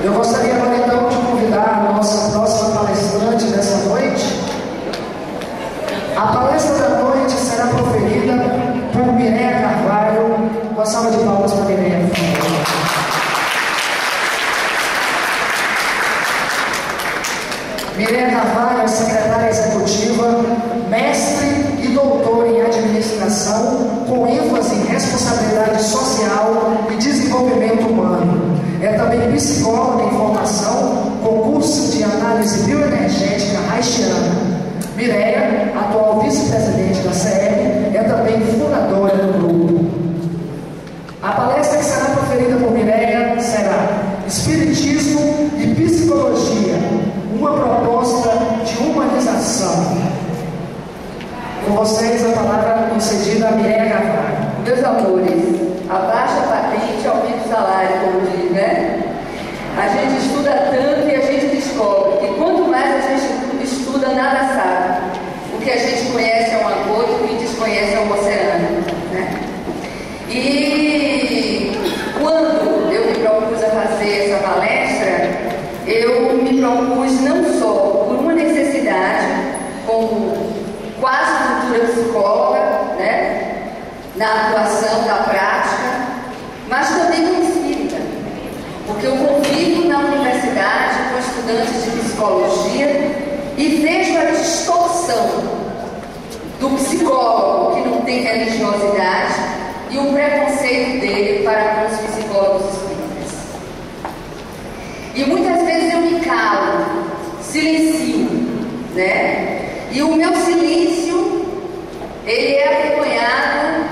Eu gostaria agora então de convidar a nossa próxima palestrante dessa noite. A palestra da noite será proferida por Mireia Carvalho. Uma salva de palmas para Mireia, por favor. Mireia Carvalho é secretária executiva, mestre e doutora em administração, com ênfase em responsabilidade social e desenvolvimento humano. É também psicóloga em formação, com curso de análise bioenergética haitiana. Mireia, atual vice-presidente da CL, é também fundadora do grupo. A palestra que será proferida por Mireia será Espiritismo e Psicologia, uma proposta de humanização. Com vocês, a palavra concedida a Mireia Carvalho. Meus amores, abaixa a patente, aumenta o salário, como diz, né? A gente estuda tanto e a gente descobre que quanto mais a gente estuda, nada sabe. O que a gente conhece é uma gota, o que desconhece é um oceano, né? E quando eu me propus a fazer essa palestra, eu me propus não só por uma necessidade, como quase futura psicóloga, né, na atuação da prática, mas também como espírita, porque eu convivo na universidade com estudantes de psicologia e vejo a distorção do psicólogo que não tem religiosidade e o preconceito dele para com os psicólogos espíritas. E muitas vezes eu me calo, silencio, né? E o meu silêncio, ele é acompanhado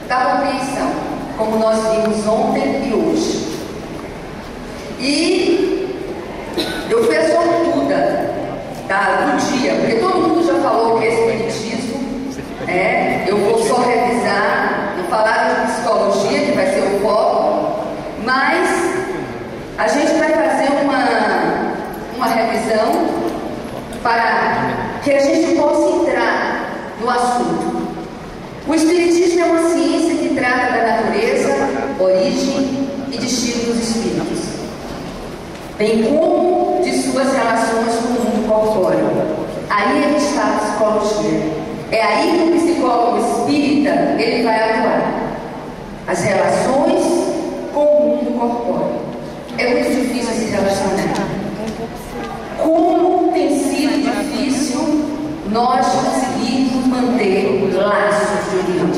da compreensão, como nós vimos ontem e hoje. E eu fui a sortuda do dia, porque todo mundo já falou que é espiritismo, eu vou só revisar, não falar de psicologia, que vai ser o foco, mas a gente vai fazer uma revisão para que a gente possa entrar no assunto. O Espiritismo é uma ciência que trata da natureza, origem e destino dos espíritos, bem como de suas relações com o mundo corpóreo. Aí é que está a psicologia. É aí que o psicólogo espírita ele vai atuar. As relações com o mundo corpóreo. É muito difícil se relacionar. Como tem sido difícil nós conseguirmos manter laços de união,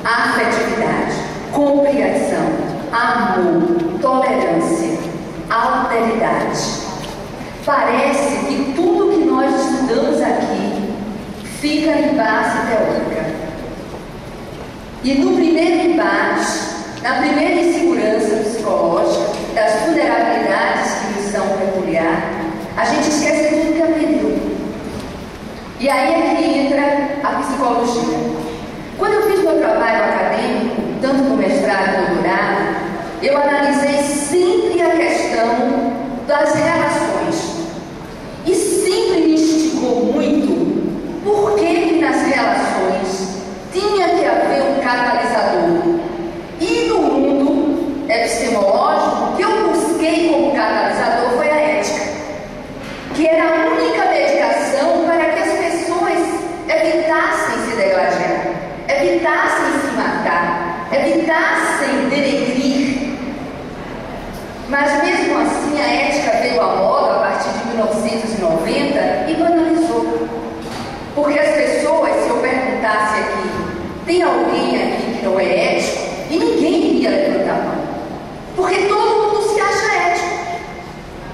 afetividade, compreensão, amor, tolerância, alteridade. Parece que tudo que nós estudamos aqui fica em base teórica. E no primeiro embate, na primeira insegurança psicológica, das vulnerabilidades que nos são peculiares, a gente esquece tudo que aprendeu. E aí é que entra a psicologia. Quando eu fiz meu trabalho acadêmico, tanto no mestrado e no doutorado, eu analisei sempre a questão das relações. E sempre me instigou muito por que nas relações tinha que haver um catalisador. E no mundo epistemológico, o que eu busquei como catalisador foi a ética, que era a única medicação para que as pessoas evitassem se degradear, evitassem se matar, evitassem denegrir. Mas mesmo assim a ética veio à moda a partir de 1990 e banalizou. Porque as pessoas, se eu perguntasse aqui, tem alguém aqui que não é ético? E ninguém iria levantar a mão. Porque todo mundo se acha ético.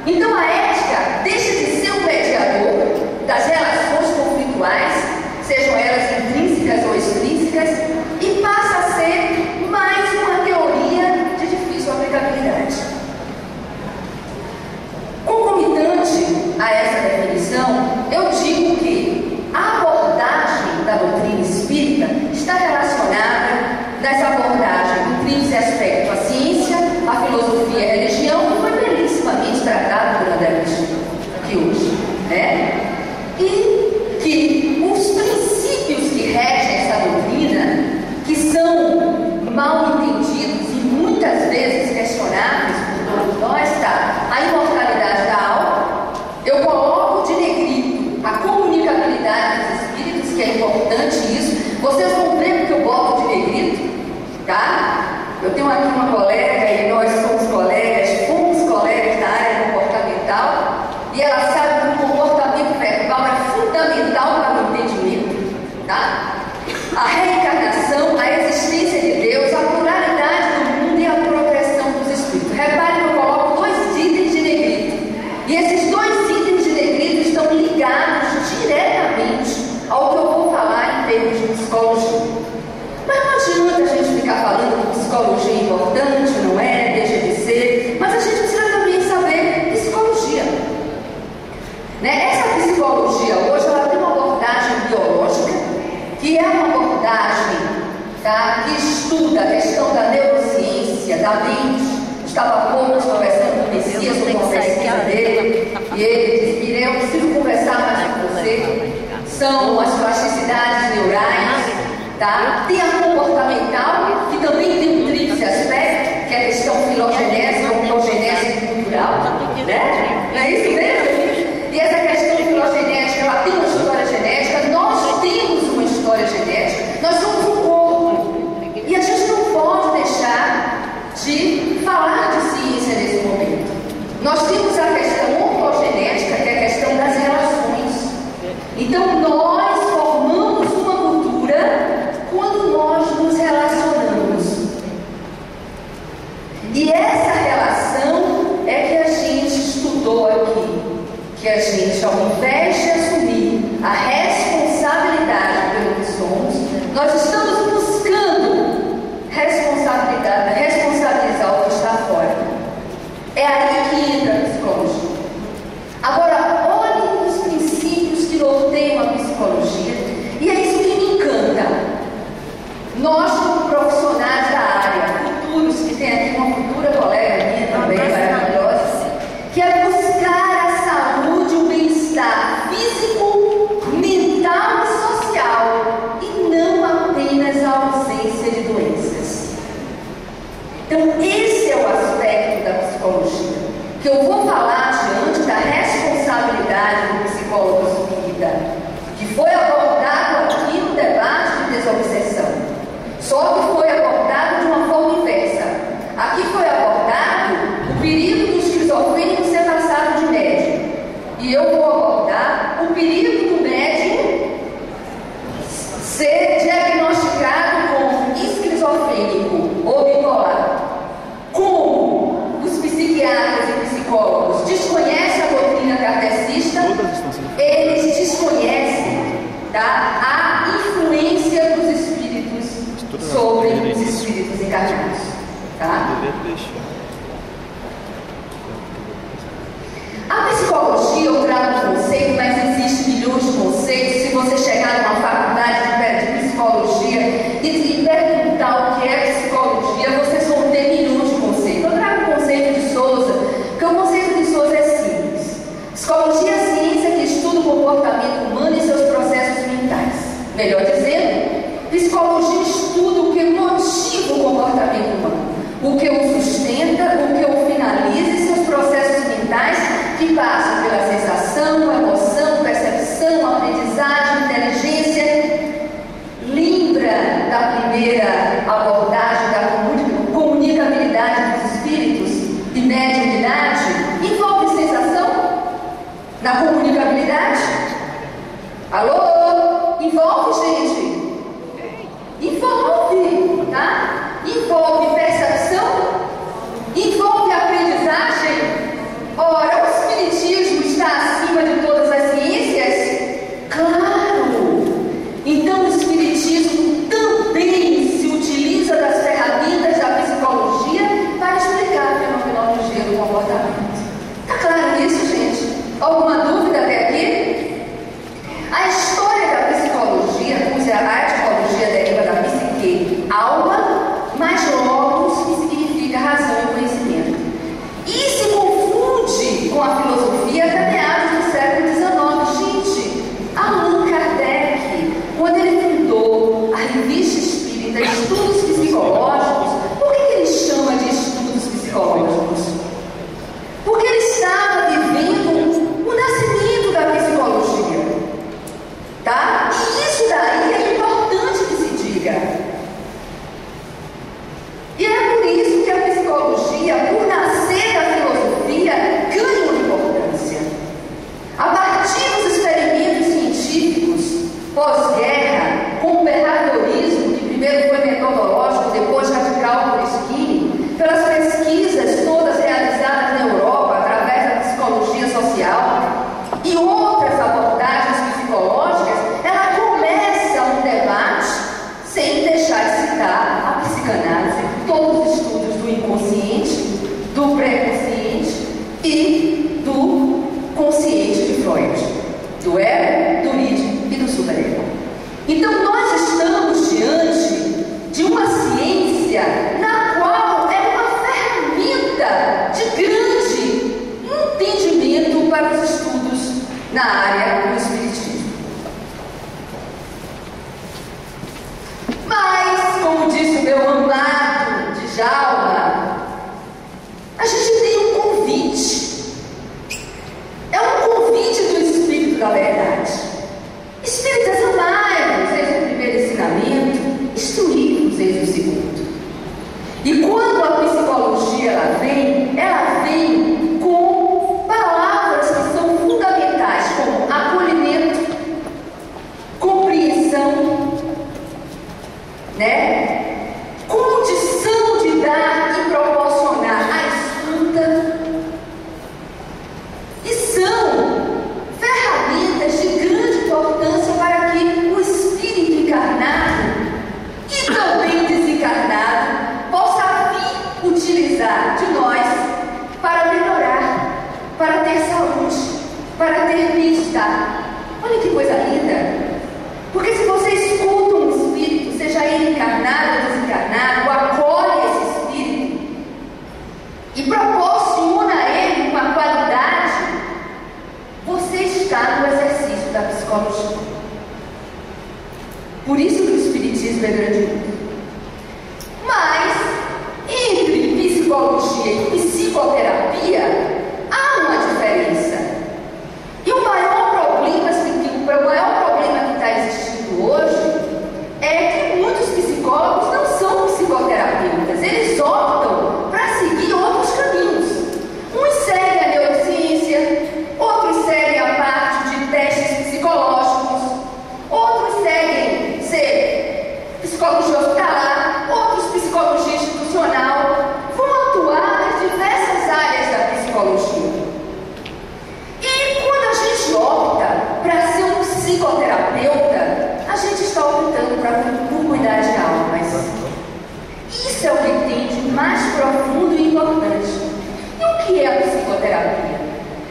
Então a ética deixa de ser um mediador das relações conflituais, sejam elas intrínsecas ou extrínsecas, e passa a ser mais uma teoria de difícil aplicabilidade. Concomitante a essa definição, eu digo que a abordagem da doutrina espírita está relacionada das abordagens do tríplice aspecto, a ciência Repare que eu coloco 2 itens de negrito. E esses 2 itens de negrito estão ligados diretamente ao que eu vou falar em termos de psicologia. Mas não adianta a gente ficar falando que psicologia é importante, não é, deixa de ser, mas a gente precisa também saber psicologia. Né? Essa psicologia hoje ela tem uma abordagem biológica, que é uma abordagem, tá, que estuda a questão da neurociência, da mente. Estava há pouco conversando com o Messias sobre uma pesquisa dele, e ele disse: Mireia, eu preciso conversar mais com você. São as plasticidades neurais, tá? Tem a comportamental, que também tem um tríplice aspecto, que é a questão filogenésica, ontogenésica e cultural, né? Não é isso mesmo? E essa questão filogenética, ela tem uma história genética, nós temos uma história genética, nós somos um corpo. E a gente não pode deixar de falar de ciência nesse momento. Nós temos a questão ontogenética, que é a questão das relações. Então, nós formamos uma cultura quando nós nos relacionamos. E essa relação é que a gente estudou aqui. Que a gente, ao invés de assumir a responsabilidade pelo que somos, nós estamos buscando responsabilidade, responsabilizar o que está fora. É aí que entra a psicologia. Agora, olhem os princípios que norteiam a psicologia, e é isso que me encanta. Nós, como profissionais da área, futuros, que tem aqui uma futura colega minha também, maravilhosa, que é buscar a saúde, o bem-estar físico, mental e social, e não apenas a ausência de doenças. Então, esse é o aspecto da psicologia, que eu vou falar diante da responsabilidade do psicólogo espírita, que foi abordado aqui no debate de desobsessão, só que foi abordado de uma forma inversa. Aqui foi abordado o perigo do esquizofrênico ser passado de médium, e eu vou abordar o perigo do médium ser diagnosticado como esquizofrênico ou bipolar. Como os psiquiatras e psicólogos desconhecem a doutrina kardecista, eles desconhecem, tá, a influência dos espíritos sobre os espíritos encarnados. Tá? A psicologia, eu trago um conceito, mas existem milhões de conceitos. Se você chegar numa faculdade de psicologia e perguntar o que é psicologia, vocês vão ter milhões de conceitos. Eu trago o conceito de Souza, porque o conceito de Souza é simples. Psicologia é a ciência que estuda o comportamento humano e seus processos mentais. Melhor dizendo, psicologia estuda o que motiva o comportamento humano, o que o sustenta, o que o finaliza e seus processos mentais que passam pela sensação, emoção, percepção, aprendizagem, inteligência. Lembra da primeira abordagem da comunicabilidade dos espíritos e mediunidade? Envolve sensação na comunicabilidade? Alô? Envolve, gente? Envolve, tá? Envolve percepção? Envolve aprendizagem? Ora, o espiritismo está acima de todas as ciências? Claro! Então o espiritismo também se utiliza das ferramentas da psicologia para explicar a fenomenologia do comportamento. Está claro isso, gente? Alguma dúvida até aqui? A história da psicologia, cuja a etimologia deriva da psique, alma, mais logos, que significa razão e conhecimento. E se confunde com a filosofia até meados do século XIX. Gente, Allan Kardec, quando ele fundou a Revista Espírita Estudos Psicológicos, por que ele chama de estudos psicológicos? Porque na área do espiritismo. Mas, como disse o meu amado Djalma, a gente tem um convite. É um convite do Espírito da Verdade. Espíritas, amai-vos, eis o primeiro ensinamento, instruí-vos, eis o segundo. E quando a psicologia ela vem com palavras que são fundamentais, como acolhimento, compreensão, condição de dar e proporcionar a escuta, e são ferramentas de grande importância para que o espírito encarnado e também desencarnado possa vir utilizar de nós para melhorar, para ter saúde, para ter bem-estar. Olha que coisa linda! Porque se você escuta um espírito, seja ele encarnado ou desencarnado, acolhe esse espírito e proporciona a ele uma qualidade, você está no exercício da psicologia. Por isso que o espiritismo é grandioso. Mas, entre psicologia e psicoterapia, há uma diferença. E o maior problema que está existindo hoje é que muitos psicólogos não são psicoterapeutas. Eles optam para seguir outros caminhos. Uns seguem a neurociência, outros seguem a parte de testes psicológicos, outros seguem ser psicologia hospitalar, outros psicologia institucional. Vão atuar nas diversas áreas da psicologia. E quando a gente opta para ser um psicoterapeuta, a gente está optando por cuidar de almas. Isso é o que tem de mais profundo e importante. E o que é a psicoterapia?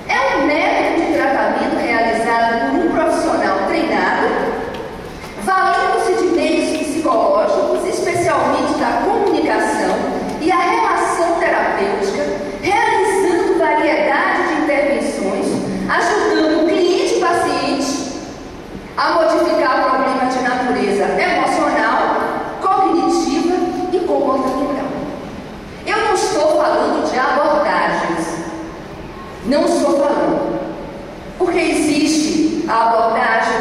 É um método de tratamento realizado por um profissional treinado, valendo-se de meios psicológicos, especialmente da comunicação e a relação terapêutica, realizando variedade de intervenções, ajudando o cliente e paciente a modificar problemas de natureza emocional, cognitiva e comportamental. Eu não estou falando de abordagens. Não estou falando. Porque existe a abordagem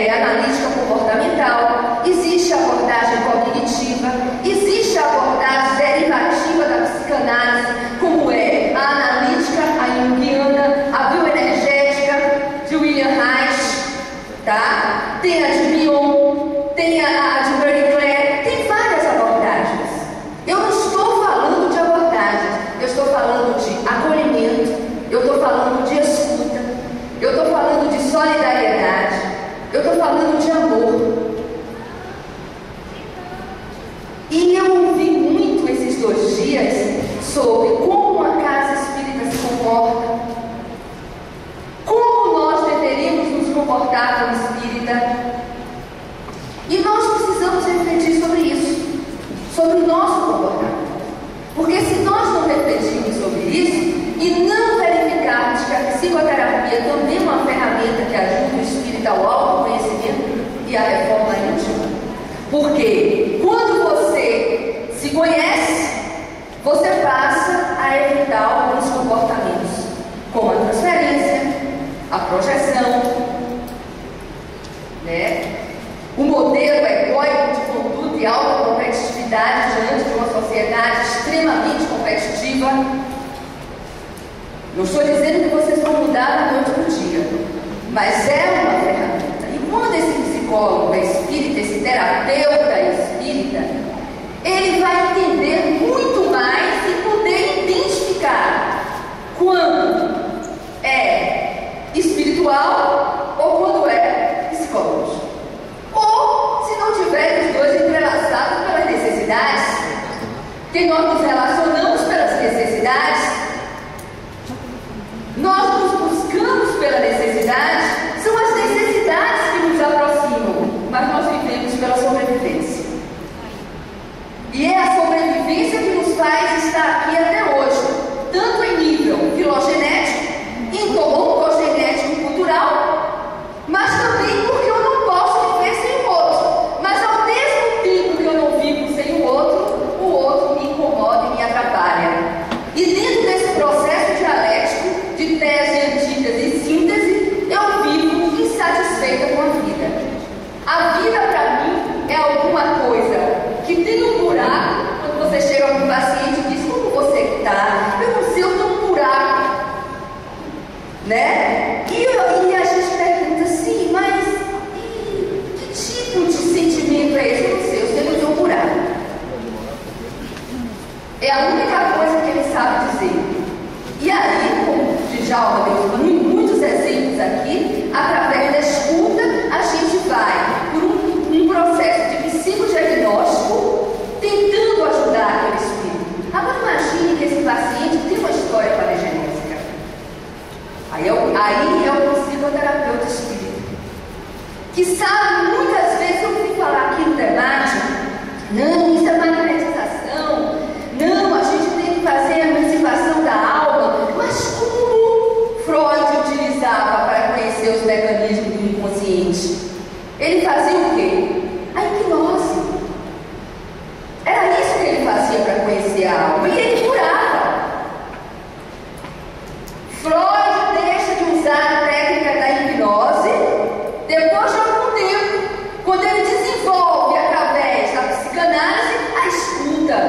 analítica comportamental, existe a abordagem cognitiva, existe a abordagem derivativa da psicanálise, como é a analítica, a junguiana, a bioenergética de William Reich, tá? Tem a de Bion, tem a de Marie Claire, tem várias abordagens. Eu não estou falando de abordagens, eu estou falando de acolhimento, eu estou falando de escuta, eu estou falando de solidariedade, eu estou falando de amor. E eu ouvi muito esses 2 dias sobre como a casa espírita se comporta, como nós deveríamos nos comportar como espírita. E nós precisamos refletir sobre isso, sobre o nosso comportamento. Porque se nós não refletirmos sobre isso e não verificarmos que a psicoterapia também é uma ferramenta que ajuda o espírito ao autoconhecimento e à reforma íntima. Porque quando você se conhece, você passa a evitar alguns comportamentos, como a transferência, a projeção, o modelo egóico de conduta e alta competitividade diante de uma sociedade extremamente competitiva. Não estou dizendo que vocês vão mudar da noite para o dia, mas é uma ferramenta. E quando esse psicólogo é espírita, esse terapeuta é espírita, ele vai entender muito mais e poder identificar quando é espiritual ou quando é psicológico. Ou se não tiver os dois entrelaçados pelas necessidades, porque nós nos relacionamos pelas necessidades, nós nos buscamos pela necessidade, são as necessidades que nos aproximam, mas nós vivemos pela sobrevivência. E é a sobrevivência que nos faz estar aqui até hoje, tanto em nível filogenético, oncogenético e cultural, processo dialético de tese, antítese e síntese, eu vivo insatisfeita com a vida. A vida, para mim, é alguma coisa que tem um buraco. Quando você chega para um paciente e diz: como você está? Eu não sei, eu estou num buraco. Né? E a gente pergunta assim: mas que tipo de sentimento é esse? Eu não sei, eu sei que eu estou num buraco. É a única coisa que ele sabe dizer. E aí, como Djalma deu muitos exemplos aqui, através da escuta, a gente vai por um processo de psicodiagnóstico, tentando ajudar aquele espírito. Agora imagine que esse paciente tem uma história paragenésica. Aí é o psicoterapeuta espírita, que sabe, muitas vezes eu ouvi falar aqui no debate: não, isso é magnetização, não, a gente tem que fazer a emancipação da alma. Mas como Freud utilizava para conhecer os mecanismos do inconsciente? Ele fazia o quê? A hipnose. Era isso que ele fazia para conhecer a alma, e ele curava. Freud deixa de usar a técnica da hipnose depois de algum tempo, quando ele desenvolve através da psicanálise a escuta.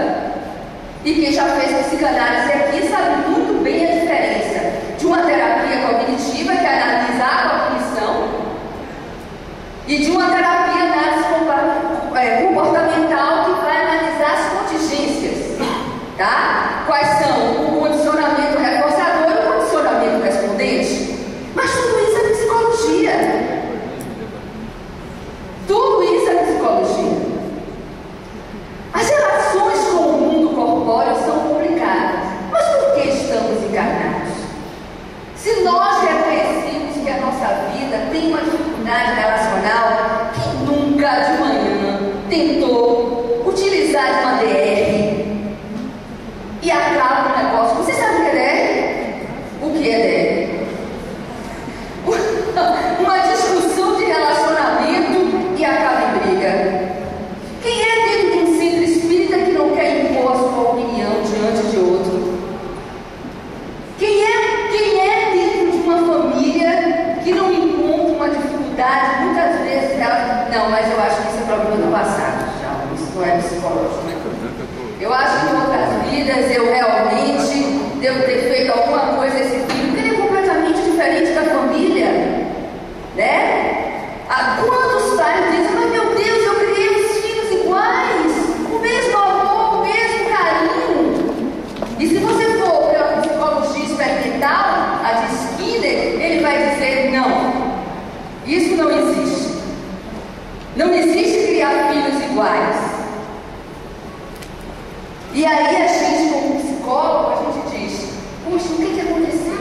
E quem já fez psicanálise aqui sabe muito bem a diferença de uma terapia cognitiva, que analisa a cognição, e de uma terapia análise comportamental, que vai analisar as contingências, tá? Quais são o condicionamento reforçador e o condicionamento respondente. Mas tudo isso é psicologia. Tudo isso é psicologia. As relações com o mundo corpóreo são complicadas. Mas por que estamos encarnados? Se nós reconhecemos que a nossa vida tem uma dificuldade relacional, quem nunca de manhã tentou utilizar de uma DR e acaba o negócio? Você sabe o que é DR? O que é DR? Uma discussão de relacionamento e acaba em briga. Quem é dentro de um centro espírita que não quer impor a sua opinião diante de outro? Quem é dentro de uma família que não encontra uma dificuldade, muitas vezes ela... Não, mas eu acho que isso é problema do passado, já. Isso não é psicológico. Eu acho que em outras vidas eu realmente devo ter feito alguma coisa a esse filho, porque ele é completamente diferente da família, né? Quantos pais dizem: mas meu Deus, eu criei os filhos iguais, o mesmo amor, o mesmo carinho. E se você for pela psicologia experimental, a de Skinner, ele vai dizer: não, isso não existe. Não existe criar filhos iguais. E aí a gente, como psicólogo, a gente diz: puxa, o que aconteceu?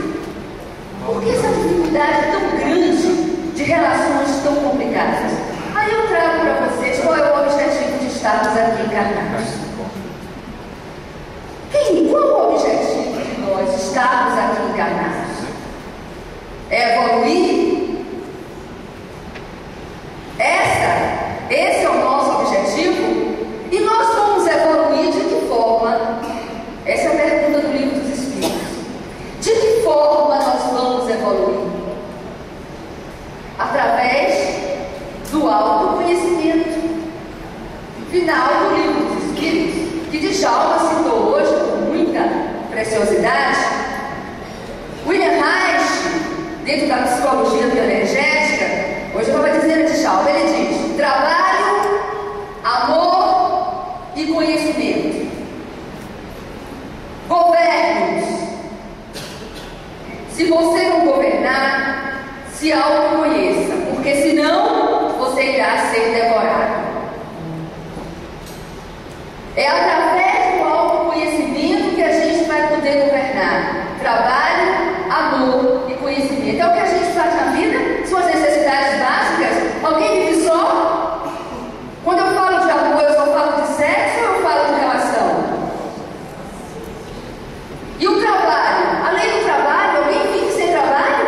Por que essa dificuldade tão grande de relações tão complicadas? Aí eu trago para vocês qual é o objetivo de estarmos aqui encarnados. Qual o objetivo de nós estarmos aqui encarnados? É evoluir? Esse é o nosso objetivo? E nós vamos evoluir de que forma? Essa é a pergunta do Livro dos Espíritos. De que forma nós vamos evoluir? Através do autoconhecimento. Final do Livro dos Espíritos, que Djalma citou hoje com muita preciosidade. William Reich, dentro da psicologia bioenergética, hoje eu vou dizer a Djalma, ele diz: trabalho, amor e conhecimento. Governos. Se você não governar, se autoconheça, porque senão você irá ser devorado. É através do autoconhecimento que a gente vai poder governar. Trabalho, amor e conhecimento. É o que a gente faz na vida, são as necessidades básicas. Alguém vive só? Quando eu falo de amor, eu só falo de sexo ou eu falo de relação? E o trabalho? Além do trabalho, alguém vive sem trabalho?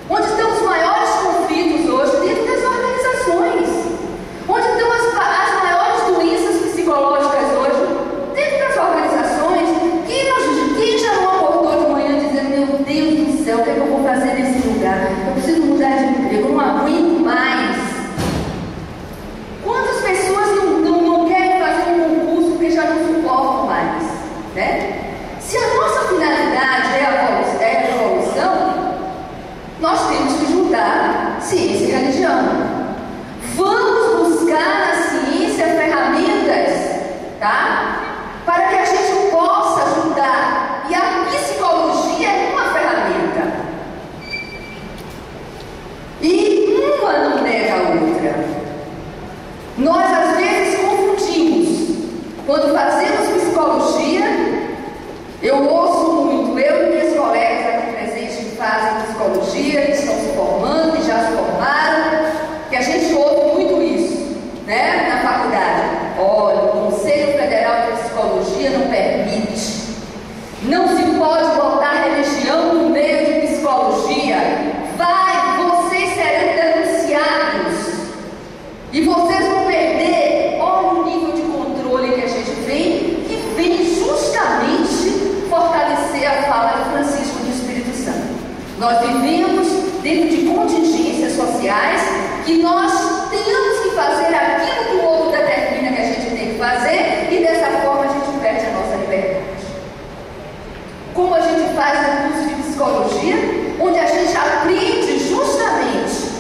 Onde estão os maiores conflitos hoje? Dentro das organizações. Onde estão as maiores doenças psicológicas hoje? Nós vivemos dentro de contingências sociais que nós temos que fazer aquilo que o outro determina que a gente tem que fazer e dessa forma a gente perde a nossa liberdade. Como a gente faz no curso de psicologia, onde a gente aprende justamente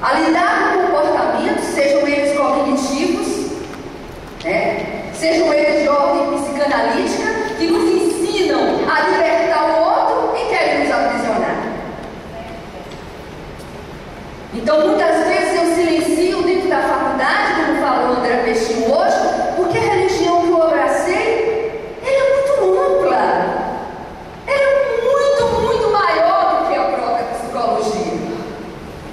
a lidar com comportamentos, sejam eles cognitivos, sejam eles de ordem psicanalítica, que nos ensinam a libertar o outro e querem nos aprisionar. Então, muitas vezes eu silencio dentro da faculdade, como falou André Peixinho hoje, porque a religião que eu abracei, ela é muito ampla. Ela é muito, muito maior do que a própria psicologia.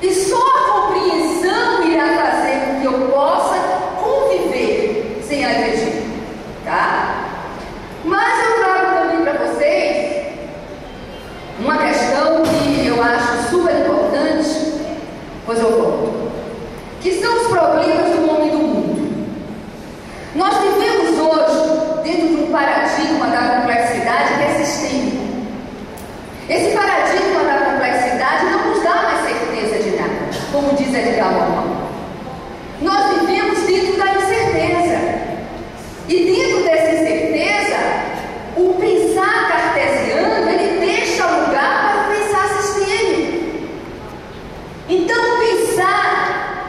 E só a compreensão irá fazer com que eu possa conviver sem agredir, tá? Mas eu trago também para vocês uma questão que eu acho super importante, pois eu volto, que são os problemas do homem e do mundo. Nós vivemos hoje dentro de um paradigma da complexidade que é sistêmico. Esse paradigma da complexidade não nos dá mais certeza de nada, como diz Edgar Morin. Nós vivemos dentro da incerteza. E dentro dessa incerteza, o pensar cartesiano, ele deixa lugar para o pensar sistêmico. Então, pensar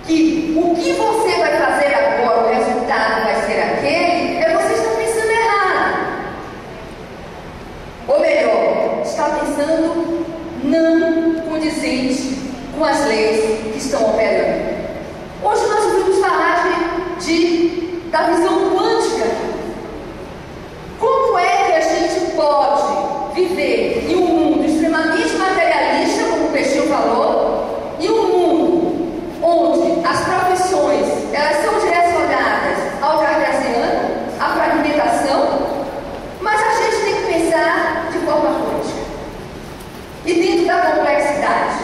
que o que você vai fazer agora, o resultado vai ser aquele, vocês estão pensando errado. Ou melhor, está pensando não condizente com as leis que estão operando. Hoje nós ouvimos falar da visão quântica. Como é que a gente pode viver em um mundo extremamente materialista, como o Peixinho falou, e um mundo onde as profissões elas são direcionadas ao cartesiano, à fragmentação, mas a gente tem que pensar de forma quântica. E dentro da complexidade,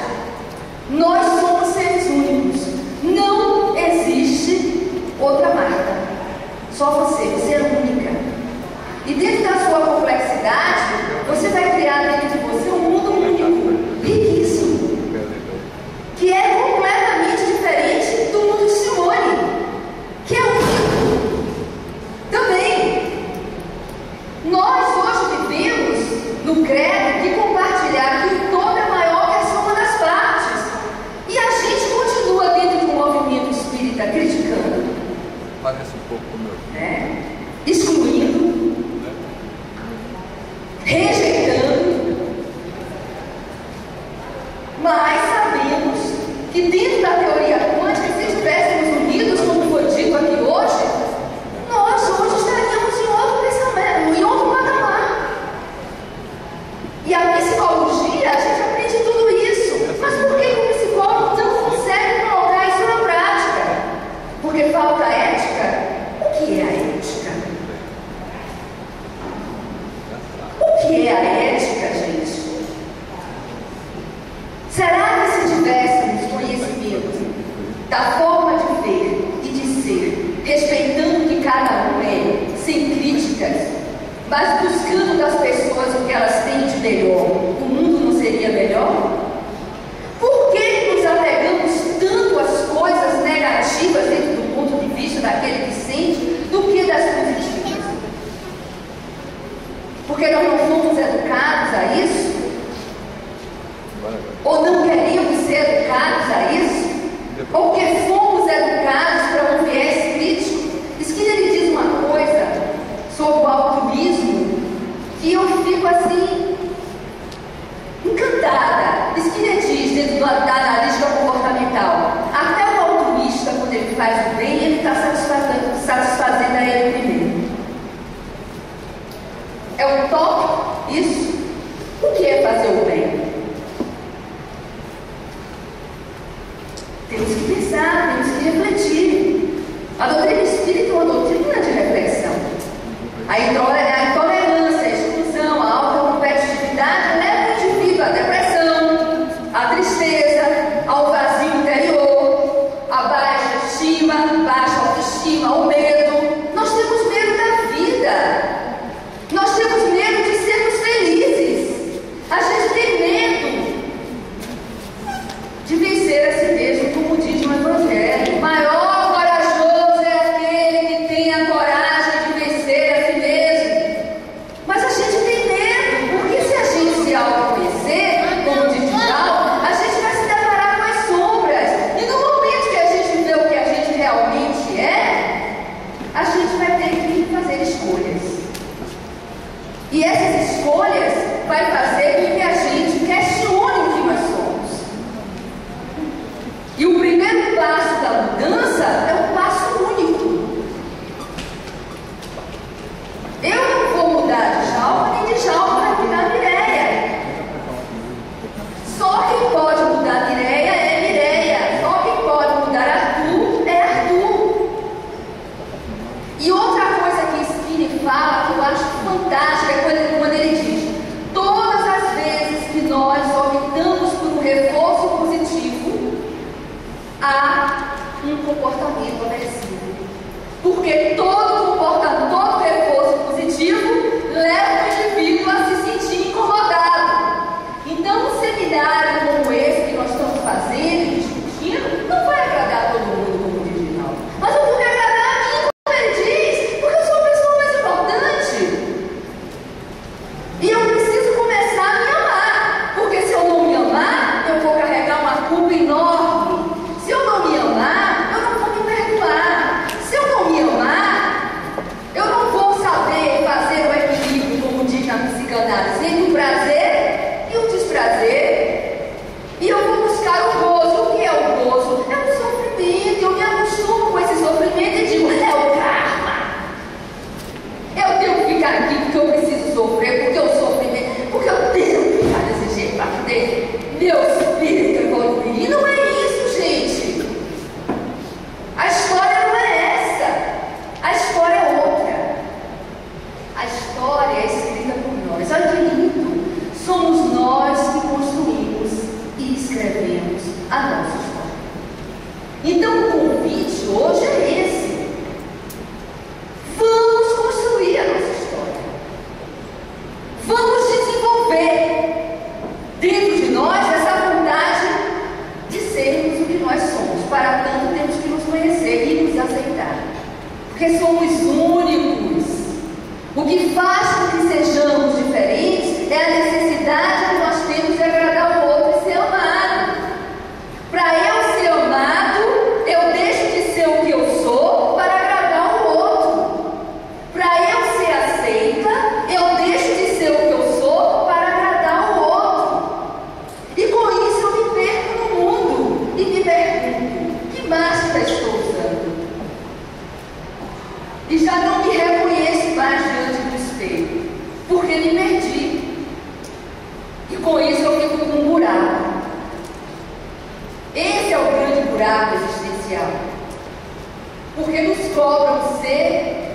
nós somos seres únicos. Não existe outra marca. Só você é única. E dentro da sua complexidade, você vai criar dentro de você um mundo único, riquíssimo, que é completamente diferente do mundo de Simone, que é único. Também, nós hoje vivemos no credo de compartilhar que o todo é maior que a soma das partes. E a gente continua dentro de um movimento espírita criticando. Parece um pouco como eu. Excluindo, rejeitando, mas sabemos que dentro da teoria quântica, se estivéssemos unidos, como foi dito aqui hoje, nós hoje estaríamos em outro pensamento, em outro patamar. E a psicologia, a gente aprende tudo isso, mas por que o psicólogo não consegue colocar isso na prática? Porque falta ética. O que é a ética? O que é a ética, gente? Será que se tivéssemos conhecimento da forma de ver e de ser, respeitando o que cada um é, sem críticas, mas buscando das pessoas o que elas têm de melhor, o mundo não seria melhor? Por que nos apegamos tanto às coisas negativas dentro do ponto de vista daquele que sente, do que das positivas? Porque nós não fomos educados a isso? Ou não queríamos ser educados a isso? Ou que fomos educados para um viés crítico? Skinner ele diz uma coisa sobre o altruísmo que eu fico assim encantada. Skinner diz dentro da analítica comportamental, até o altruísta, quando ele faz o bem, ele está satisfazendo a ele primeiro. É um toque isso? O que é fazer o bem? Temos que pensar, temos que refletir. A doutrina espírita é uma doutrina de reflexão. A intolerância, a exclusão, a alta competitividade leva o indivíduo à depressão, à tristeza, direcionadas entre o prazer e o desprazer. E eu vou buscar o gozo. O que é o gozo? É o sofrimento. Eu me acostumo com esse sofrimento e digo, é o karma. Eu tenho que ficar aqui porque eu preciso sofrer, porque eu sofrimento, porque eu tenho que ficar desse jeito para poder meu espírito evoluir. E não é isso, gente. A história não é essa. A história é outra. A história é escrita por nós. Olha que lindo. Somos nós que construímos e escrevemos a nossa história. Então o convite hoje é esse. Vamos construir a nossa história. Vamos desenvolver dentro de nós essa vontade de sermos o que nós somos. Para tanto temos que nos conhecer e nos aceitar. Porque somos únicos. O que faz com que sejamos diferentes é a necessidade que nós temos de agradar o outro e ser amado. Para eu ser amado, eu deixo de ser o que eu sou para agradar o outro. Para eu ser aceita, eu deixo de ser o que eu sou para agradar o outro. E com isso eu me perco no mundo e me pergunto, que máscara estou usando? E já não me reconheço mais diante do espelho, porque me perdi. E com isso eu fico com um buraco. Esse é o grande buraco existencial. Porque nos cobram ser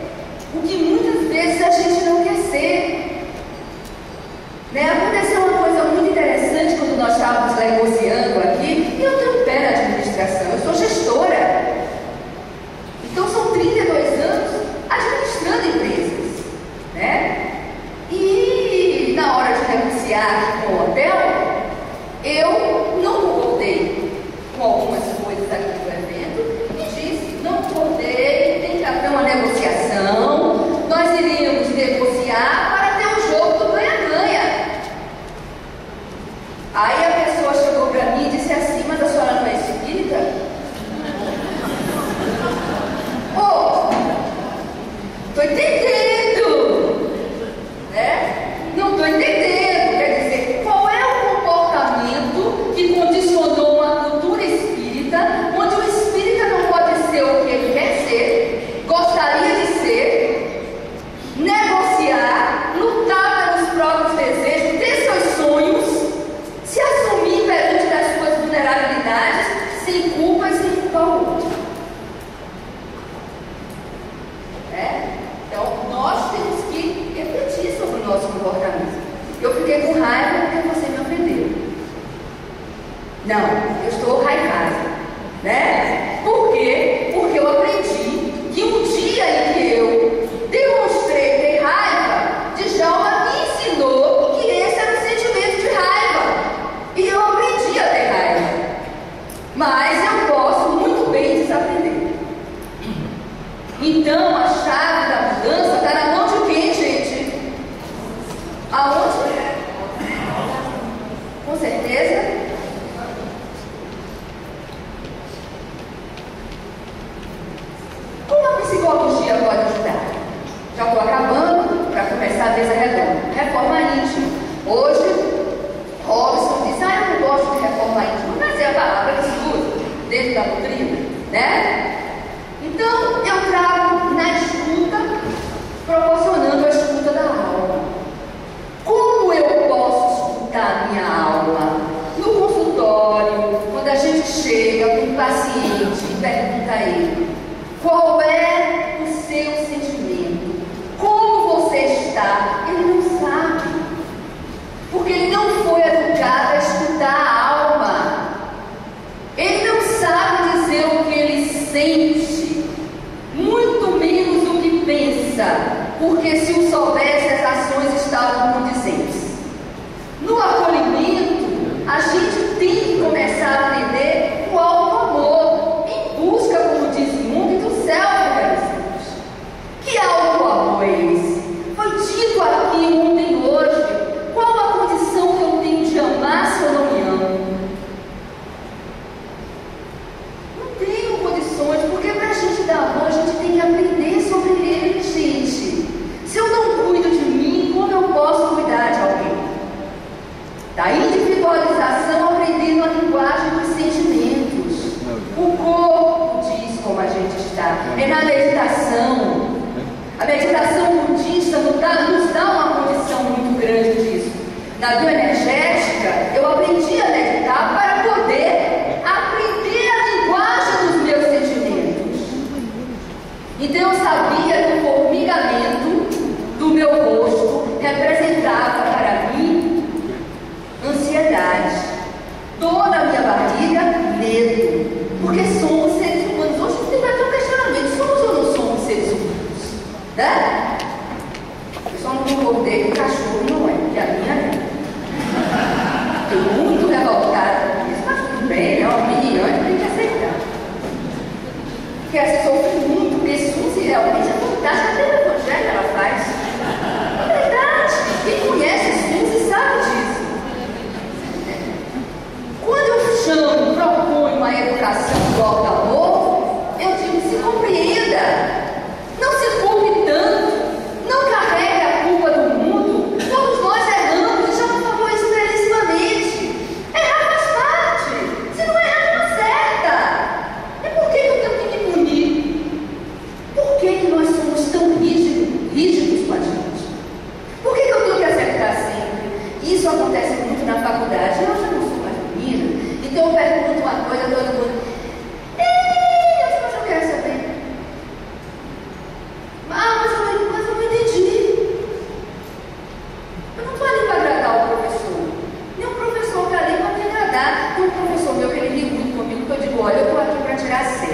o que muitas vezes a gente não quer ser. Né? Aconteceu uma coisa muito interessante quando nós estávamos negociando aqui, e eu tenho pé na administração, eu sou gestora. Então são 32 anos administrando empresas, né? E na hora de negociar com o hotel, eu não concordei com algumas coisas aqui do evento e disse, não concordei, tem que haver uma negociação, nós iríamos negociar para ter um jogo do ganha-ganha. Aí a pessoa chegou para mim e disse assim, mas a senhora não é espírita? Estou entendendo, né? Não estou entendendo. Quer dizer, qual é o comportamento que condicionou uma cultura espírita, onde o espírita não pode ser o que ele quer ser, gostaria de ser, negociar, lutar pelos próprios desejos, ter seus sonhos, se assumir perante das suas vulnerabilidades, sem culpa e sem culpar o outro. Então, nós temos que refletir sobre o nosso comportamento. Eu fiquei com raiva porque você me ofendeu. Não, eu estou raivada, né? Por quê? Porque eu aprendi que um dia em que eu demonstrei ter raiva, Djalma me ensinou que esse era o sentimento de raiva. E eu aprendi a ter raiva. Mas eu posso muito bem desaprender. Então, a chave da mudança está na mão de quem, gente? Aonde? Com certeza. Como a psicologia pode ajudar? Já estou acabando para começar a mesa redonda. Reforma íntima. Hoje, Robson disse, eu não gosto de reforma íntima. Mas é a palavra que se usa dentro da doutrina, né? Então, eu trago na escuta, proporcionando a escuta da alma. Como eu posso escutar a minha alma? No consultório, quando a gente chega com um paciente e pergunta a ele, qual é o seu sentimento? Como você está? Ele não sabe. Porque ele não foi educado a escutar a alma. Ele não sabe dizer o que ele sente meditação budista nos dá uma condição muito grande disso. Na bioenergética, eu aprendi a meditar para poder aprender a linguagem dos meus sentimentos. Então eu sabia que o formigamento do meu rosto representava para mim ansiedade. Toda a minha barriga, medo. Porque somos seres humanos. Hoje tem até um questionamento: somos ou não somos seres humanos? Né? Eu só não concordei que o cachorro não é, porque a minha é. Estou muito revoltada com isso, mas tudo bem, é uma opinião, a gente tem que aceitar. Porque essa sofre muito, porque Suzy realmente é fantástica, até o evangelho ela faz. É verdade, quem conhece Suzy sabe disso. Quando eu proponho uma educação igual ao amor, eu digo: se compreenda, não se culpe tanto, não carregue a culpa do mundo. Todos nós erramos, e já me falou isso belíssimamente. Errar faz parte. Se não errar, não acerta. E por que eu tenho que me punir? Por que nós somos tão rígidos com a gente? Por que eu tenho que acertar sempre? Isso acontece muito na faculdade. Eu já não sou mais menina, então eu pergunto uma coisa, todo mundo: mas eu quero saber. Mas eu não entendi. Eu não estou ali para agradar o professor. Nem o professor está ali para me agradar. Tem um professor meu que ele ri muito comigo, que eu digo: olha, eu estou aqui para tirar 7.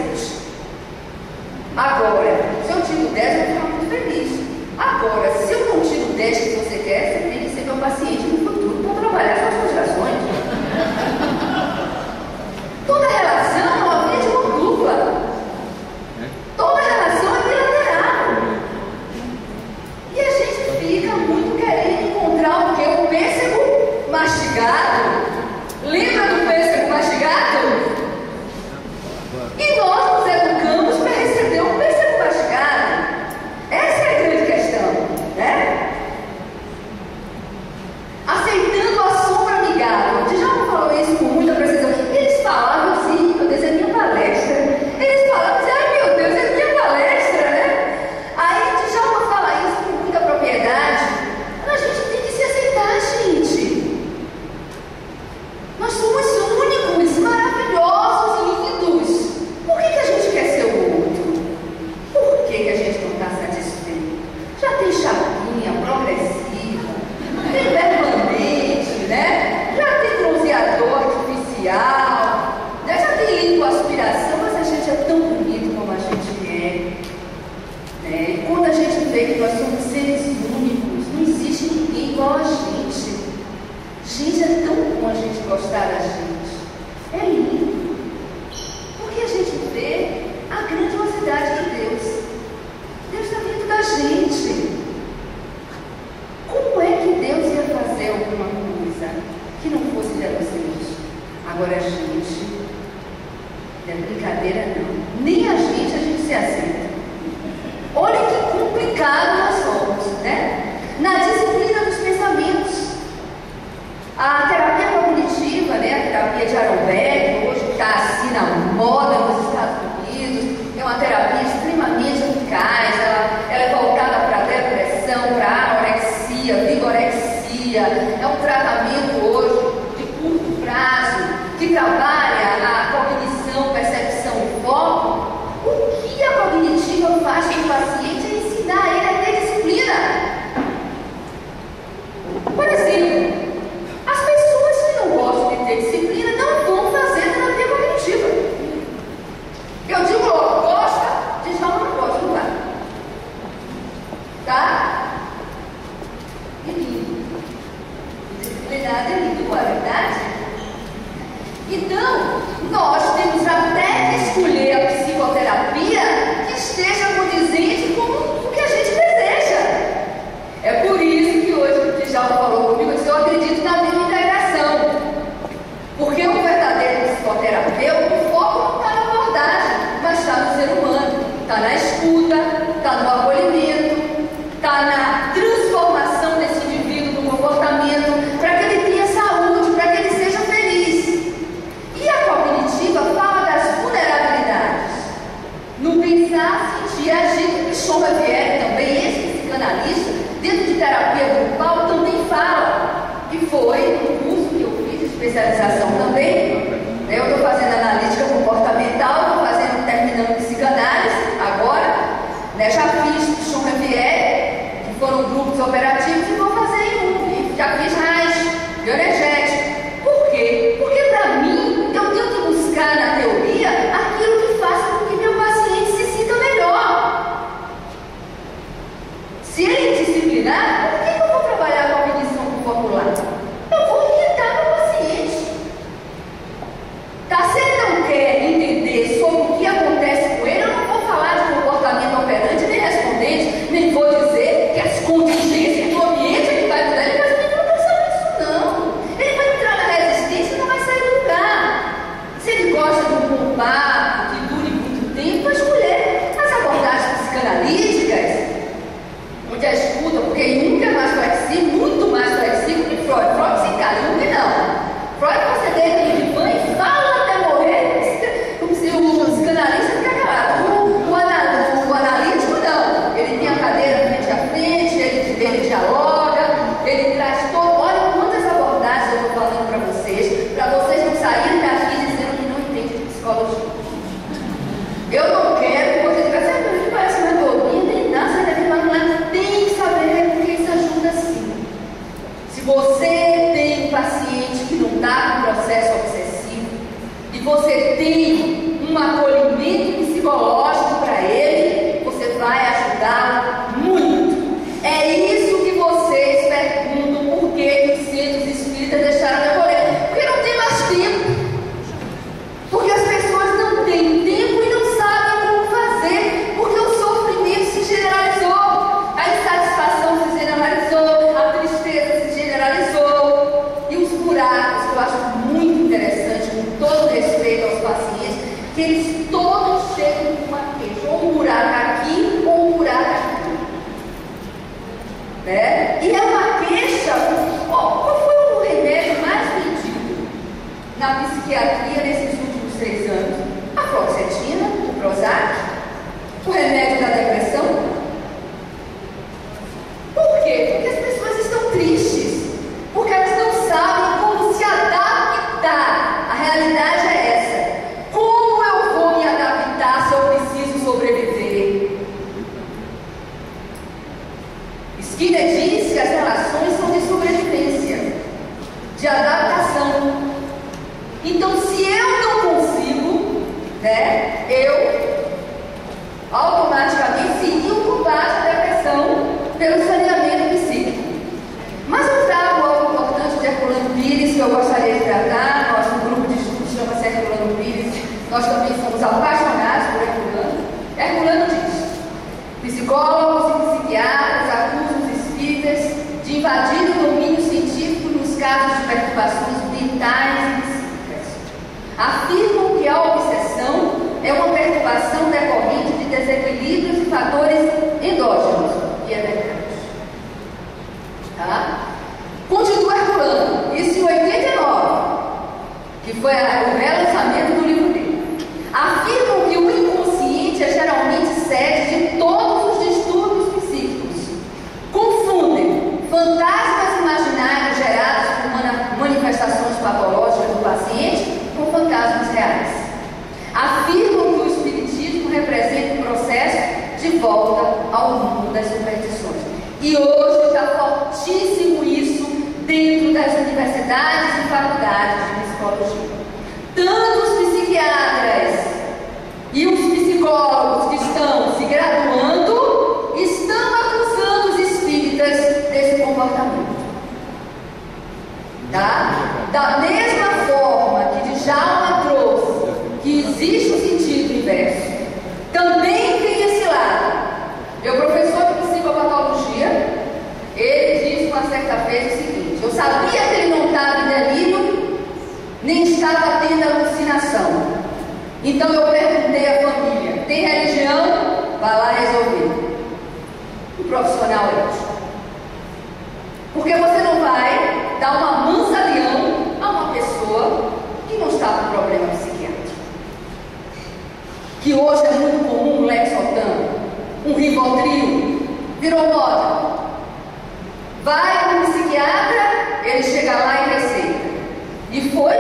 Agora, se eu tiro 10, eu vou ficar muito feliz. Agora, se eu não tiro 10 que você quer, você tem que ser meu paciente no futuro para trabalhar suas frustrações. Toda relação é uma via de mão dupla. Toda relação é bilateral. E a gente fica muito querendo encontrar o quê? O pêssego mastigado. Lembra do pêssego mastigado? E nós nos educamos para receber um pêssego mastigado. Essa é a grande questão, né? Aceitando a sombra amigável. O Djalma falou isso com muita precisão. Eles falavam assim: meu Deus, é minha palestra. Eles falavam assim: ai meu Deus, é minha palestra, né? Aí o Djalma fala isso com muita propriedade. A gente tem que se aceitar, gente. Nós somos únicos, maravilhosos, lindos. Por que a gente quer ser o outro? Por que a gente não está satisfeito? Já tem chapinha progressiva, tem permanente, né? Já tem bronzeador artificial, né? Já tem lipoaspiração, mas a gente é tão bonito como a gente é, né? E quando a gente vê que nós somos seres únicos, não existe ninguém igual a gente. Gente, é tão bom a gente gostar da gente. É lindo. Porque a gente vê a grandiosidade de Deus. Deus está dentro da gente. Como é que Deus ia fazer alguma coisa que não fosse reluzente? Agora a gente, não é brincadeira não. Nem a gente se aceita. Olha que complicado nós somos, né? Na disciplina dos pensamentos. A terapia cognitiva, né? A terapia de Aronberg, hoje está assim na moda nos Estados Unidos, é uma terapia extremamente eficaz. Ela é voltada para a depressão, para a anorexia, vigorexia. É um tratamento hoje de curto prazo que trabalha a cognição, percepção e foco. O que a cognitiva faz com o paciente é ensinar ele a ter disciplina. Por exemplo, as pessoas que não gostam de ter disciplina não vão fazer terapia cognitiva. Eu digo logo: gosta, diz não gosta, não vai. Tá? É lindo. Disciplinado é lindo, não é verdade? Então, nós temos até que escolher a psicoterapia que esteja condizente com o que a gente deseja. É por isso que hoje o Djalma falou comigo: eu acredito na biointegração. Porque o verdadeiro psicoterapeuta, o foco não está na abordagem, mas está no ser humano, está na escuta, está no acolhimento, está na transformação desse indivíduo no comportamento, para que ele tenha saúde, para que ele seja feliz. E a cognitiva fala especialização também. Eu estou fazendo analítica comportamental, terminando psicanálise agora, né? Já fiz Chum Xavier, que foram grupos operativos, e vou fazer em já fiz RAIS, bioenergético. Por quê? Porque para mim, eu tenho que buscar na teoria aquilo que faça com que meu paciente se sinta melhor. Se ele é disciplinado, por que eu vou trabalhar com a medição corporal? Eu vou orientar meu paciente. Tá? Se ele não quer entender sobre o que acontece com ele, eu não vou falar de comportamento operante nem respondente, nem vou dizer que as contingências do ambiente é que vai mudar. Ele não vai saber disso, não. Ele vai entrar na resistência e não vai sair do lugar. Se ele gosta de um combate que dure muito tempo, vai escolher as abordagens psicanalíticas, onde a escuta, porque Jung é mais flexível, muito mais flexível que Freud. Freud se encaixa, Jung não. Freud você deita no divã e fala até morrer, como se o psicanalista fica calado. O analítico não. Ele tem a cadeira frente a frente, ele dialoga, ele traz todo. Olha quantas abordagens eu estou falando para vocês não saírem daqui dizendo que não entendem de psicologia. Eu não quero que vocês digam assim, que parece uma doutrina, nem nada, você deve falar lá. Tem que saber porque isso ajuda sim. Se você tem um paciente que não está com processo obsessivo e você tem um acolhimento psicológico para ele, você vai ajudar muito. É isso que vocês perguntam por que os centros espíritas deixaram de acolher. Porque não tem mais tempo. Porque as pessoas não têm tempo e não sabem como fazer. Porque o sofrimento se generalizou, a insatisfação se generalizou, a tristeza se generalizou. E os buracos, que eu acho muito interessante, com todo respeito aos pacientes, que eles todos chegam com uma queixa, ou um buraco aqui, ou um buraco aqui. Né? E é uma queixa. Qual foi o remédio mais vendido na psiquiatria nesses últimos 3 anos? A fluoxetina, o Prozac, o remédio da depressão. Por quê? Porque as pessoas estão tristes, porque elas não sabem como se adaptar. A realidade é essa. Como eu vou me adaptar se eu preciso sobreviver? Skinner diz que as relações são de sobrevivência, de adaptação. Então, se eu não consigo, né, eu automaticamente seria o combate à depressão pelo saneamento psíquico. Mas eu trago algo importante de Herculano Pires que eu gostaria de tratar. Nosso grupo de estudos chama-se Herculano Pires. Nós também somos apaixonados por Herculano. Herculano diz: psicólogos e psiquiatras acusam os espíritas de invadir o domínio científico nos casos de perturbações mentais e psíquicas. Afirmam que a obsessão é uma perturbação decorrente de desequilíbrios e fatores endógenos. E é verdade. Tá? Continua Herculano, isso em 89, que foi o relançamento do livro dele. Afirmam que o inconsciente é geralmente sede de todos os distúrbios psíquicos. Confundem fantasmas imaginários gerados por manifestações patológicas do paciente com fantasmas reais. Afirmam que o espiritismo representa um processo de volta ao mundo das superstições. E hoje está fortíssimo isso dentro das universidades e faculdades de psicologia. Tanto os psiquiatras e os psicólogos que estão se graduando estão acusando os espíritas desse comportamento. Tá? Da mesma forma que Djalma trouxe que existe o sentido inverso, também tem esse lado. Meu professor de psicopatologia, ele disse uma certa vez o seguinte: eu sabia que ele não estava em delírio, nem estava tendo alucinação. Então eu perguntei à família: tem religião? Vai lá resolver. O profissional é isso. Porque você não vai dar uma mansa-leão a uma pessoa que não está com problema psiquiátrico. Que hoje é muito comum um Lexotan, um Rivotril, virou moda. Vai para um psiquiatra, ele chega lá e receita. E foi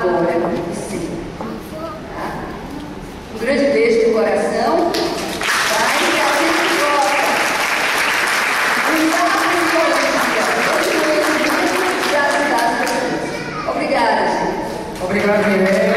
agora e sempre. Tá? Um grande beijo no coração. Vai, e a gente volta. Obrigada, gente. Obrigado, Mirella.